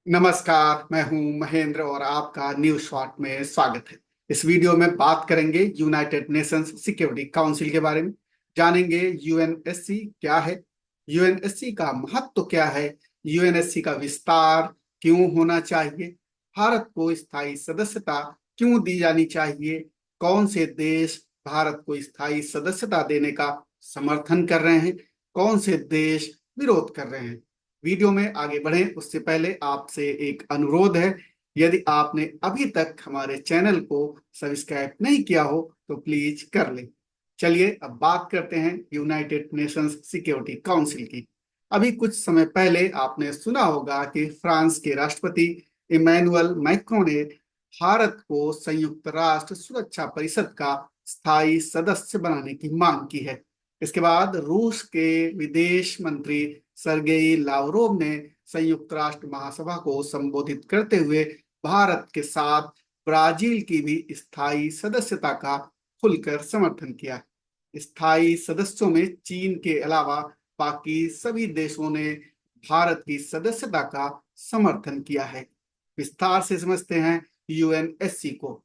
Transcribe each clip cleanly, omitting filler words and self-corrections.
नमस्कार, मैं हूं महेंद्र और आपका न्यूज शॉर्ट में स्वागत है। इस वीडियो में बात करेंगे यूनाइटेड नेशंस सिक्योरिटी काउंसिल के बारे में। जानेंगे यूएनएससी क्या है, यूएनएससी का महत्व क्या है, यूएनएससी का विस्तार क्यों होना चाहिए, भारत को स्थायी सदस्यता क्यों दी जानी चाहिए, कौन से देश भारत को स्थायी सदस्यता देने का समर्थन कर रहे हैं, कौन से देश विरोध कर रहे हैं। वीडियो में आगे बढ़ें उससे पहले आपसे एक अनुरोध है। यदि आपने अभी तक हमारे चैनल को सब्सक्राइब नहीं किया हो तो प्लीज कर लें। चलिए अब बात करते हैं यूनाइटेड नेशंस सिक्योरिटी काउंसिल की। अभी कुछ समय पहले आपने सुना होगा कि फ्रांस के राष्ट्रपति इमैनुअल मैक्रों ने भारत को संयुक्त राष्ट्र सुरक्षा परिषद का स्थायी सदस्य बनाने की मांग की है। इसके बाद रूस के विदेश मंत्री सरगेई लावरोव ने संयुक्त राष्ट्र महासभा को संबोधित करते हुए भारत के साथ ब्राजील की भी स्थायी सदस्यता का खुलकर समर्थन किया। स्थायी सदस्यों में चीन के अलावा बाकी सभी देशों ने भारत की सदस्यता का समर्थन किया है। विस्तार से समझते हैं यूएनएससी को।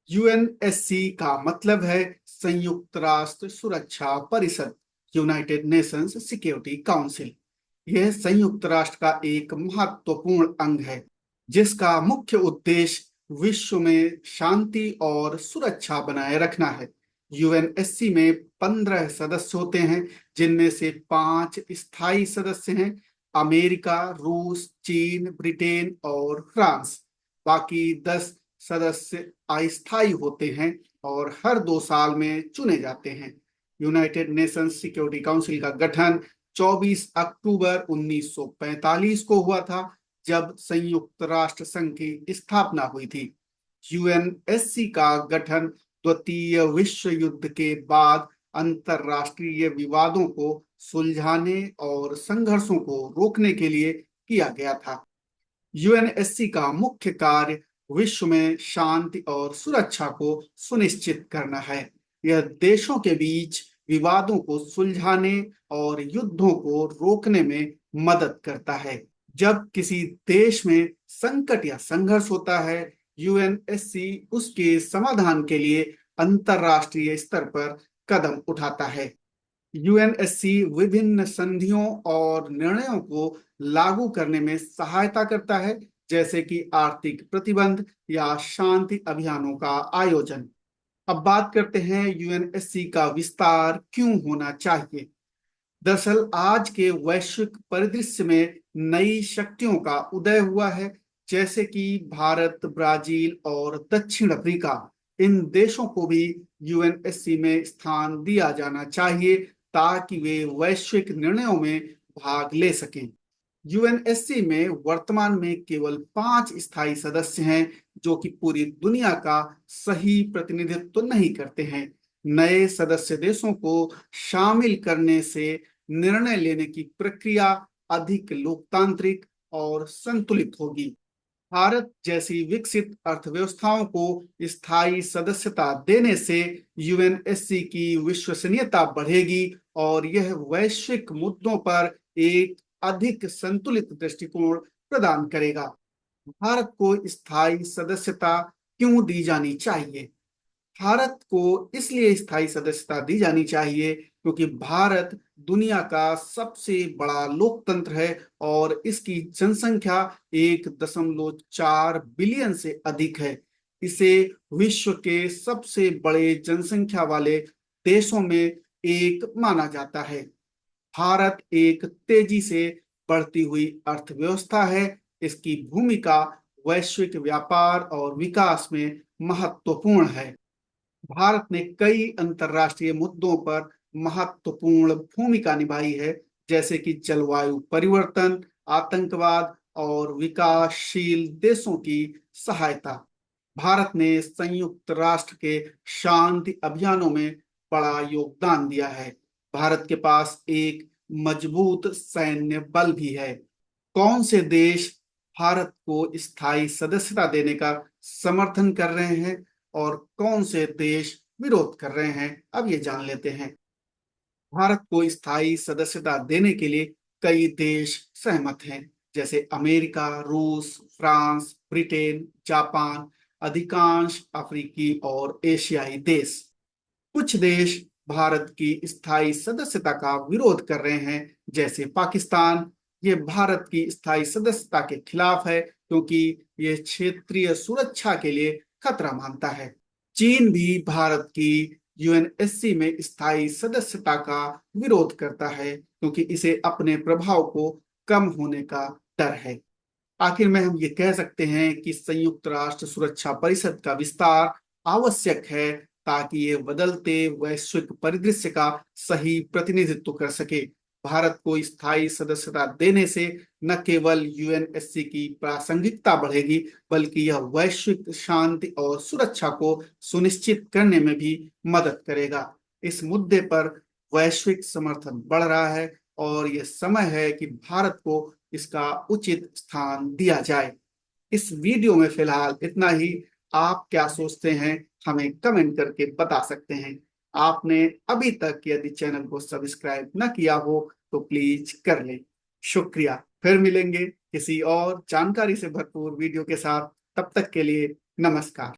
यूएनएससी का मतलब है संयुक्त राष्ट्र सुरक्षा परिषद, यूनाइटेड नेशंस सिक्योरिटी काउंसिल। यह संयुक्त राष्ट्र का एक महत्वपूर्ण अंग है जिसका मुख्य उद्देश्य विश्व में शांति और सुरक्षा बनाए रखना है। यूएनएससी में 15 सदस्य होते हैं, जिनमें से 5 स्थायी सदस्य हैं: अमेरिका, रूस, चीन, ब्रिटेन और फ्रांस। बाकी 10 सदस्य अस्थायी होते हैं और हर 2 साल में चुने जाते हैं। यूनाइटेड नेशंस सिक्योरिटी काउंसिल का गठन 24 अक्टूबर 1945 को हुआ था, जब संयुक्त राष्ट्र संघ की स्थापना हुई थी। यूएनएससी का गठन द्वितीय विश्व युद्ध के बाद अंतरराष्ट्रीय विवादों को सुलझाने और संघर्षों को रोकने के लिए किया गया था। यूएनएससी का मुख्य कार्य विश्व में शांति और सुरक्षा को सुनिश्चित करना है। यह देशों के बीच विवादों को सुलझाने और युद्धों को रोकने में मदद करता है। जब किसी देश में संकट या संघर्ष होता है, यूएनएससी उसके समाधान के लिए अंतरराष्ट्रीय स्तर पर कदम उठाता है। यूएनएससी विभिन्न संधियों और निर्णयों को लागू करने में सहायता करता है, जैसे कि आर्थिक प्रतिबंध या शांति अभियानों का आयोजन। अब बात करते हैं यूएनएससी का विस्तार क्यों होना चाहिए। दरअसल आज के वैश्विक परिदृश्य में नई शक्तियों का उदय हुआ है, जैसे कि भारत, ब्राजील और दक्षिण अफ्रीका। इन देशों को भी यूएनएससी में स्थान दिया जाना चाहिए ताकि वे वैश्विक निर्णयों में भाग ले सकें। यूएनएससी में वर्तमान में केवल 5 स्थायी सदस्य हैं, जो कि पूरी दुनिया का सही प्रतिनिधित्व नहीं करते हैं। नए सदस्य देशों को शामिल करने से निर्णय लेने की प्रक्रिया अधिक लोकतांत्रिक और संतुलित होगी। भारत जैसी विकसित अर्थव्यवस्थाओं को स्थायी सदस्यता देने से यूएनएससी की विश्वसनीयता बढ़ेगी और यह वैश्विक मुद्दों पर एक अधिक संतुलित दृष्टिकोण प्रदान करेगा। भारत को स्थायी सदस्यता क्यों दी जानी चाहिए? भारत को इसलिए स्थायी सदस्यता दी जानी चाहिए क्योंकि भारत दुनिया का सबसे बड़ा लोकतंत्र है और इसकी जनसंख्या 1.4 बिलियन से अधिक है। इसे विश्व के सबसे बड़े जनसंख्या वाले देशों में एक माना जाता है। भारत एक तेजी से बढ़ती हुई अर्थव्यवस्था है। इसकी भूमिका वैश्विक व्यापार और विकास में महत्वपूर्ण है। भारत ने कई अंतर्राष्ट्रीय मुद्दों पर महत्वपूर्ण भूमिका निभाई है, जैसे कि जलवायु परिवर्तन, आतंकवाद और विकासशील देशों की सहायता। भारत ने संयुक्त राष्ट्र के शांति अभियानों में बड़ा योगदान दिया है। भारत के पास एक मजबूत सैन्य बल भी है। कौन से देश भारत को स्थायी सदस्यता देने का समर्थन कर रहे हैं और कौन से देश विरोध कर रहे हैं, अब ये जान लेते हैं। भारत को स्थायी सदस्यता देने के लिए कई देश सहमत हैं, जैसे अमेरिका, रूस, फ्रांस, ब्रिटेन, जापान, अधिकांश अफ्रीकी और एशियाई देश। कुछ देश भारत की स्थायी सदस्यता का विरोध कर रहे हैं, जैसे पाकिस्तान। ये भारत की स्थायी सदस्यता के खिलाफ है क्योंकि ये क्षेत्रीय सुरक्षा के लिए खतरा मानता है। चीन भी भारत की यूएनएससी में स्थायी सदस्यता का विरोध करता है क्योंकि इसे अपने प्रभाव को कम होने का डर है। आखिर में हम ये कह सकते हैं कि संयुक्त राष्ट्र सुरक्षा परिषद का विस्तार आवश्यक है ताकि ये बदलते वैश्विक परिदृश्य का सही प्रतिनिधित्व कर सके। भारत को स्थायी सदस्यता देने से न केवल यूएनएससी की प्रासंगिकता बढ़ेगी, बल्कि यह वैश्विक शांति और सुरक्षा को सुनिश्चित करने में भी मदद करेगा। इस मुद्दे पर वैश्विक समर्थन बढ़ रहा है और यह समय है कि भारत को इसका उचित स्थान दिया जाए। इस वीडियो में फिलहाल इतना ही। आप क्या सोचते हैं हमें कमेंट करके बता सकते हैं। आपने अभी तक यदि चैनल को सब्सक्राइब न किया हो तो प्लीज कर लें। शुक्रिया। फिर मिलेंगे किसी और जानकारी से भरपूर वीडियो के साथ। तब तक के लिए नमस्कार।